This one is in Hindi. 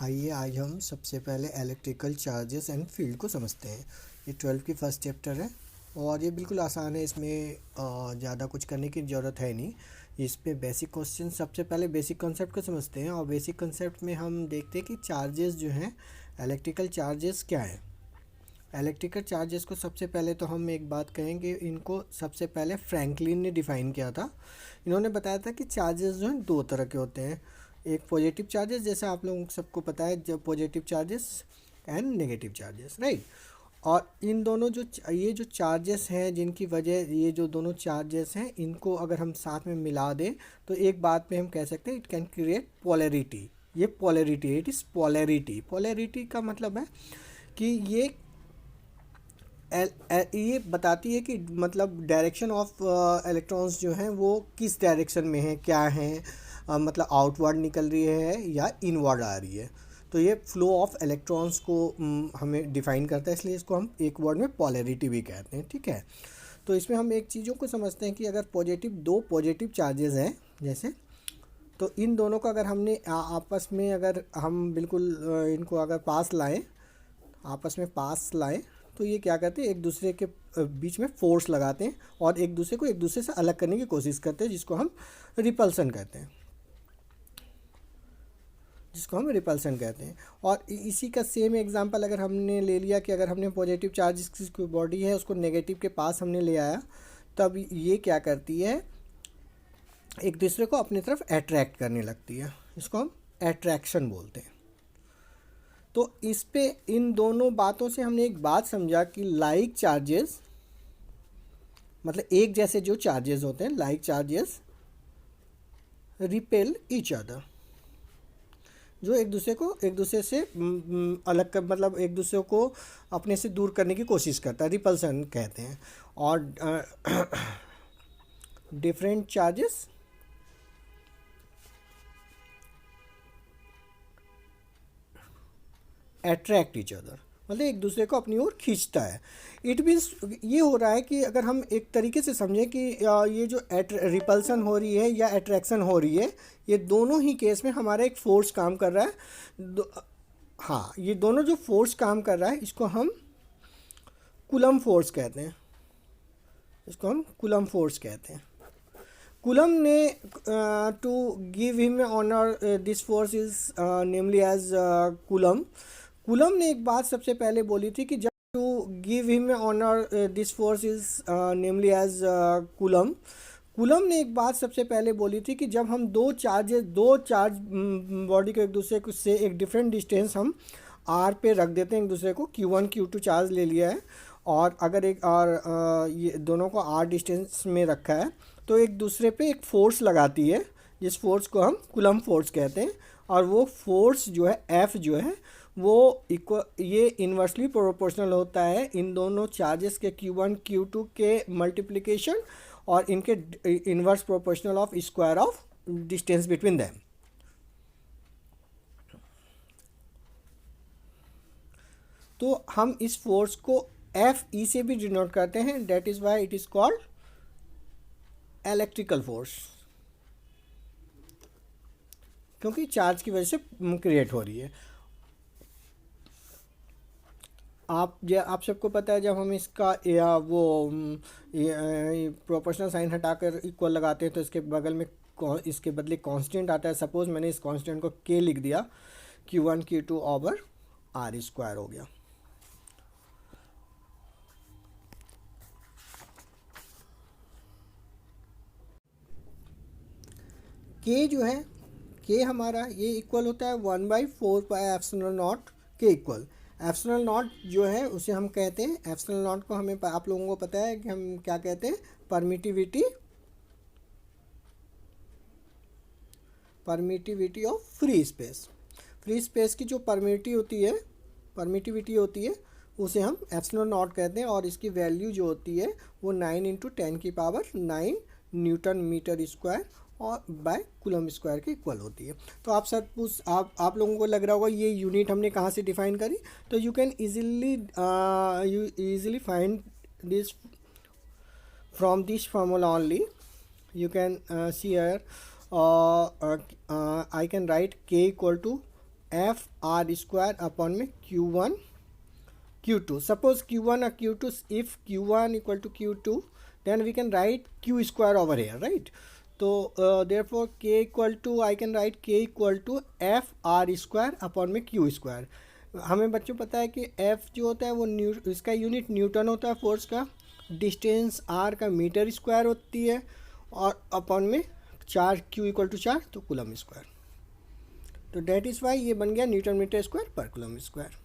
आइए आज हम सबसे पहले इलेक्ट्रिकल चार्जेस एंड फील्ड को समझते हैं। ये 12 की फर्स्ट चैप्टर है और ये बिल्कुल आसान है। इसमें ज़्यादा कुछ करने की ज़रूरत है नहीं। इस पे बेसिक क्वेश्चन, सबसे पहले बेसिक कॉन्सेप्ट को समझते हैं और बेसिक कॉन्सेप्ट में हम देखते हैं कि चार्जेस जो हैं, इलेक्ट्रिकल चार्जेस क्या है। इलेक्ट्रिकल चार्जेस को सबसे पहले तो हम एक बात कहेंगे, इनको सबसे पहले फ्रैंकलिन ने डिफ़ाइन किया था। इन्होंने बताया था कि चार्जेस जो हैं दो तरह के होते हैं, एक पॉजिटिव चार्जेस, जैसे आप लोगों को सबको पता है, जब positive charges and negative charges, right. और इन दोनों ये जो चार्जेस हैं, जिनकी वजह ये जो दोनों चार्जेस हैं, इनको अगर हम साथ में मिला दें तो एक बात पे हम कह सकते हैं, इट कैन क्रिएट पोलैरिटी। ये polarity, it is polarity. Polarity का मतलब है कि ये बताती है कि मतलब डायरेक्शन ऑफ इलेक्ट्रॉन्स जो हैं वो किस डायरेक्शन में है, क्या है, मतलब आउटवर्ड निकल रही है या इनवर्ड आ रही है। तो ये फ्लो ऑफ इलेक्ट्रॉन्स को हमें डिफाइन करता है, इसलिए इसको हम एक वर्ड में पोलैरिटी भी कहते हैं, ठीक है। तो इसमें हम एक चीज़ों को समझते हैं कि अगर दो पॉजिटिव चार्जेस हैं जैसे, तो इन दोनों को अगर हमने आपस में, अगर हम बिल्कुल इनको अगर पास लाएं, आपस में पास लाएं, तो ये क्या करते हैं, एक दूसरे के बीच में फोर्स लगाते हैं और एक दूसरे को एक दूसरे से अलग करने की कोशिश करते हैं, जिसको हम रिपल्सन कहते हैं, और इसी का सेम एग्जांपल अगर हमने ले लिया कि अगर हमने पॉजिटिव चार्ज की बॉडी है उसको नेगेटिव के पास हमने ले आया, तब ये क्या करती है, एक दूसरे को अपनी तरफ अट्रैक्ट करने लगती है। इसको हम अट्रैक्शन बोलते हैं। तो इस पे इन दोनों बातों से हमने एक बात समझा कि लाइक चार्जेस, मतलब एक जैसे जो चार्जेस होते हैं, like charges repel each other, जो एक दूसरे से अलग कर, मतलब एक दूसरे को अपने से दूर करने की कोशिश करता है, रिपल्सन कहते हैं। और different charges attract each other, मतलब एक दूसरे को अपनी ओर खींचता है। इट मीन्स ये हो रहा है कि अगर हम एक तरीके से समझें कि ये जो रिपल्सन हो रही है या अट्रैक्शन हो रही है, ये दोनों ही केस में हमारा एक फोर्स काम कर रहा है। हाँ, ये दोनों जो फोर्स काम कर रहा है, इसको हम कूलम फोर्स कहते हैं। कूलम ने to give him honour this force is namely as Coulomb. Coulomb ने एक बात सबसे पहले बोली थी कि जब to give him honour this force is namely as Coulomb. Coulomb ने एक बात सबसे पहले बोली थी कि जब हम दो चार्ज बॉडी को एक दूसरे से एक डिफरेंट डिस्टेंस हम आर पे रख देते हैं, एक दूसरे को Q1 Q2 चार्ज ले लिया है, और अगर ये दोनों को आर डिस्टेंस में रखा है, तो एक दूसरे पे एक फोर्स लगाती है, जिस फोर्स को हम कूलम फोर्स कहते हैं। और वो फोर्स जो है F जो है वो ये इन्वर्सली प्रोपोर्शनल होता है इन दोनों चार्जेस के Q1 Q2 के मल्टीप्लिकेशन और इनके inverse proportional of square of distance between them. तो हम इस फोर्स को Fe से भी डिनोट करते हैं, that is why it is called electrical force, क्योंकि चार्ज की वजह से क्रिएट हो रही है। आप सबको पता है, जब हम इसका प्रोपोर्शनल साइन हटाकर इक्वल लगाते हैं तो इसके बगल में इसके बदले कांस्टेंट आता है। सपोज मैंने इस कांस्टेंट को K लिख दिया, Q1 Q2 over R square हो गया। K जो है, K हमारा ये इक्वल होता है 1/4πε0 के इक्वल। एप्सिलॉन नॉट जो है उसे हम कहते हैं, एप्सिलॉन नॉट को हमें आप लोगों को पता है कि हम क्या कहते हैं, permittivity of free space. Free space की जो परमिटिविटी होती है उसे हम एप्सिलॉन नॉट कहते हैं, और इसकी वैल्यू जो होती है वो 9 × 10⁹ न्यूटन मीटर स्क्वायर और बाय कूलम स्क्वायर के इक्वल होती है। तो आप लोगों को लग रहा होगा ये यूनिट हमने कहाँ से डिफाइन करी, तो you can easily find this from this formula only. you can see here I can write K equal to F R square upon में Q1 Q2. Suppose Q1 or Q2, if Q1 equal to Q2, then we can write Q square over here, right? So therefore K equal to, I can write K equal to F R square upon में Q square. हमें बच्चों पता है कि F जो होता है वो इसका यूनिट न्यूटन होता है फोर्स का, डिस्टेंस R का मीटर स्क्वायर होती है, और अपॉन में 4 Q इक्वल टू 4 तो कूलम स्क्वायर. तो डेट इज़ वाई ये बन गया न्यूटन मीटर स्क्वायर पर कूलम स्क्वायर.